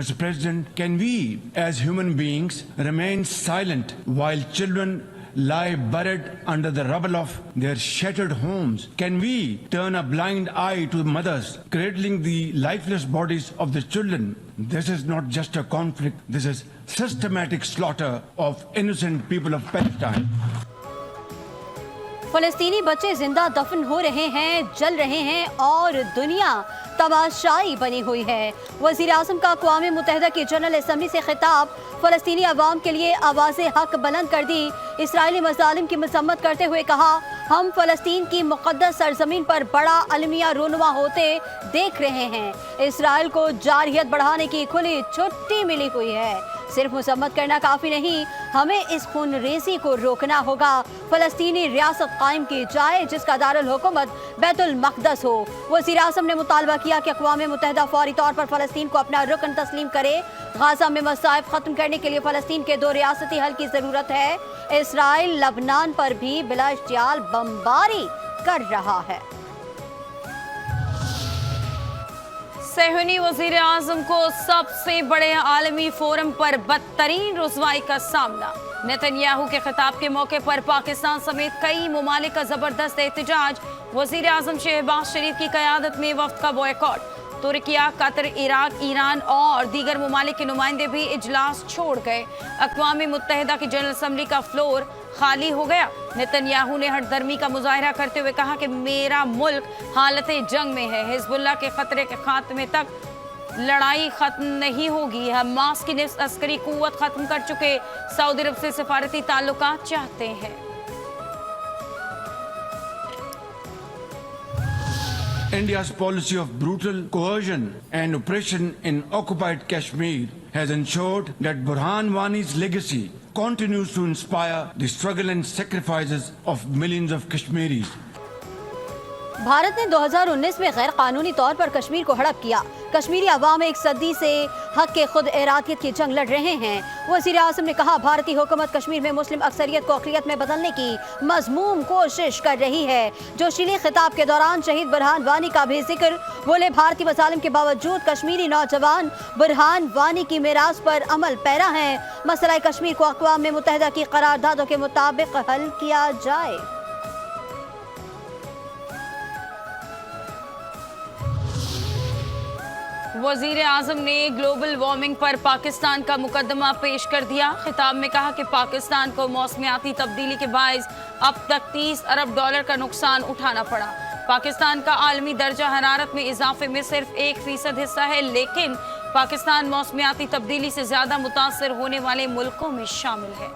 Mr. President, can we as human beings remain silent while children lie buried under the rubble of their shattered homes? Can we turn a blind eye to mothers cradling the lifeless bodies of the children? This is not just a conflict, this is systematic slaughter of innocent people of Palestine. فلسطینی بچے زندہ دفن ہو رہے ہیں، جل رہے ہیں اور دنیا تماشائی بنی ہوئی ہے۔ وزیر اعظم کا اقوام متحدہ کی جنرل اسمبلی سے خطاب، فلسطینی عوام کے لیے آواز حق بلند کر دی۔ اسرائیلی مظالم کی مذمت کرتے ہوئے کہا، ہم فلسطین کی مقدس سرزمین پر بڑا المیہ رونما ہوتے دیکھ رہے ہیں۔ اسرائیل کو جارحیت بڑھانے کی کھلی چھٹی ملی ہوئی ہے۔ صرف مذمت کرنا کافی نہیں، ہمیں اس خون ریزی کو روکنا ہوگا۔ فلسطینی ریاست قائم کی جائے جس کا دارالحکومت بیت المقدس ہو۔ وزیر اعظم نے مطالبہ کیا کہ اقوام متحدہ فوری طور پر فلسطین کو اپنا رکن تسلیم کرے۔ غزہ میں مصائب ختم کرنے کے لیے فلسطین کے 2 ریاستی حل کی ضرورت ہے۔ اسرائیل لبنان پر بھی بلا اشتعال بمباری کر رہا ہے۔ صہیونی وزیر اعظم کو سب سے بڑے عالمی فورم پر بدترین رسوائی کا سامنا۔ نیتن یاہو کے خطاب کے موقع پر پاکستان سمیت کئی ممالک کا زبردست احتجاج۔ وزیر اعظم شہباز شریف کی قیادت میں وفد کا بوائیکاٹ۔ ترکیہ، قطر، عراق، ایران اور دیگر ممالک کے نمائندے بھی اجلاس چھوڑ گئے۔ اقوام متحدہ کی جنرل اسمبلی کا فلور خالی ہو گیا۔ نیتن یاہو نے ہٹ درمی کا مظاہرہ کرتے ہوئے کہا کہ میرا ملک حالت جنگ میں ہے، حزب اللہ کے خطرے کے خاتمے تک لڑائی ختم نہیں ہوگی۔ حماس کی نصف عسکری قوت ختم کر چکے، سعودی عرب سے سفارتی تعلقات چاہتے ہیں۔ India's policy of brutal coercion and oppression in occupied Kashmir has ensured that Burhan Wani's legacy continues to inspire the struggle and sacrifices of millions of Kashmiris. Bharat نے 2019 میں غیر قانونی طور پر کشمیر کو ہڑپ کیا۔ کشمیری عوام ایک صدی سے حق کے خود ارادیت کی جنگ لڑ رہے ہیں۔ وزیر اعظم نے کہا، بھارتی حکومت کشمیر میں مسلم اکثریت کو اقلیت میں بدلنے کی مذموم کوشش کر رہی ہے۔ جوشیلے خطاب کے دوران شہید برہان وانی کا بھی ذکر۔ بولے، بھارتی مظالم کے باوجود کشمیری نوجوان برہان وانی کی میراث پر عمل پیرا ہیں۔ مسئلہ کشمیر کو اقوام متحدہ کی قراردادوں کے مطابق حل کیا جائے۔ وزیر اعظم نے گلوبل وارمنگ پر پاکستان کا مقدمہ پیش کر دیا۔ خطاب میں کہا کہ پاکستان کو موسمیاتی تبدیلی کے باعث اب تک $30 ارب کا نقصان اٹھانا پڑا۔ پاکستان کا عالمی درجہ حرارت میں اضافے میں صرف 1% حصہ ہے، لیکن پاکستان موسمیاتی تبدیلی سے زیادہ متاثر ہونے والے ملکوں میں شامل ہے۔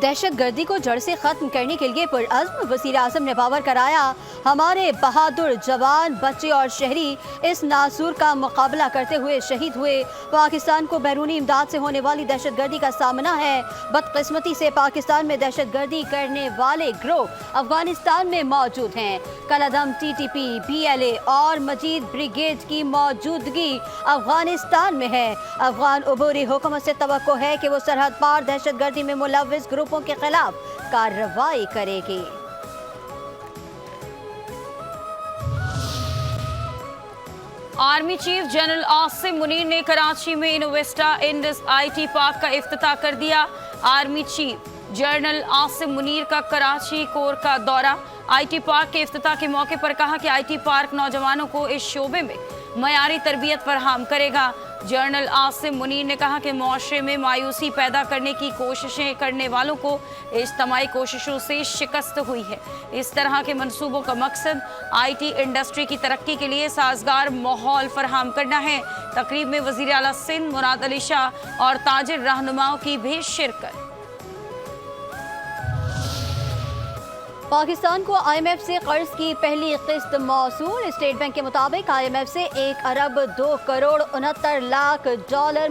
دہشت گردی کو جڑ سے ختم کرنے کے لیے پرعزم وزیر اعظم نے باور کرایا، ہمارے بہادر جوان، بچے اور شہری اس ناسور کا مقابلہ کرتے ہوئے شہید ہوئے۔ پاکستان کو بیرونی امداد سے ہونے والی دہشت گردی کا سامنا ہے۔ بدقسمتی سے پاکستان میں دہشت گردی کرنے والے گروہ افغانستان میں موجود ہیں۔ کالعدم TTP، BLA اور مجید بریگیڈ کی موجودگی افغانستان میں ہے۔ افغان عبوری حکومت سے توقع ہے کہ وہ سرحد پار دہشت گردی میں ملوث گروپوں کے خلاف کارروائی کرے گی۔ Army chief general Asim Munir نے کراچی میں انویسٹا انڈس IT پارک کا افتتاح کر دیا۔ Army chief general Asim Munir کا کراچی کور کا دورہ۔ IT پارک کے افتتاح کے موقع پر کہا کہ IT پارک نوجوانوں کو اس شعبے میں معیاری تربیت فراہم کرے گا۔ جنرل عاصم منیر نے کہا کہ معاشرے میں مایوسی پیدا کرنے کی کوششیں کرنے والوں کو اجتماعی کوششوں سے شکست ہوئی ہے۔ اس طرح کے منصوبوں کا مقصد IT انڈسٹری کی ترقی کے لیے سازگار ماحول فراہم کرنا ہے۔ تقریب میں وزیر اعلیٰ سندھ مراد علی شاہ اور تاجر رہنماؤں کی بھی شرکت۔ پاکستان کو IMF سے قرض کی پہلی قسط موصول۔ اسٹیٹ بینک کے مطابق IMF سے $1 ارب 2 کروڑ 69 لاکھ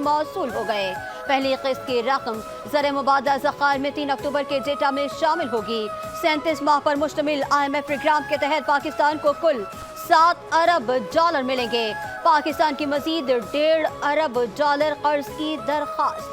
موصول ہو گئے۔ پہلی قسط کی رقم زر مبادلہ ذخائر میں 3 اکتوبر کے ڈیٹا میں شامل ہوگی۔ 37 ماہ پر مشتمل IMF پروگرام کے تحت پاکستان کو کل $7 ارب ملیں گے۔ پاکستان کی مزید $1.5 ارب قرض کی درخواست۔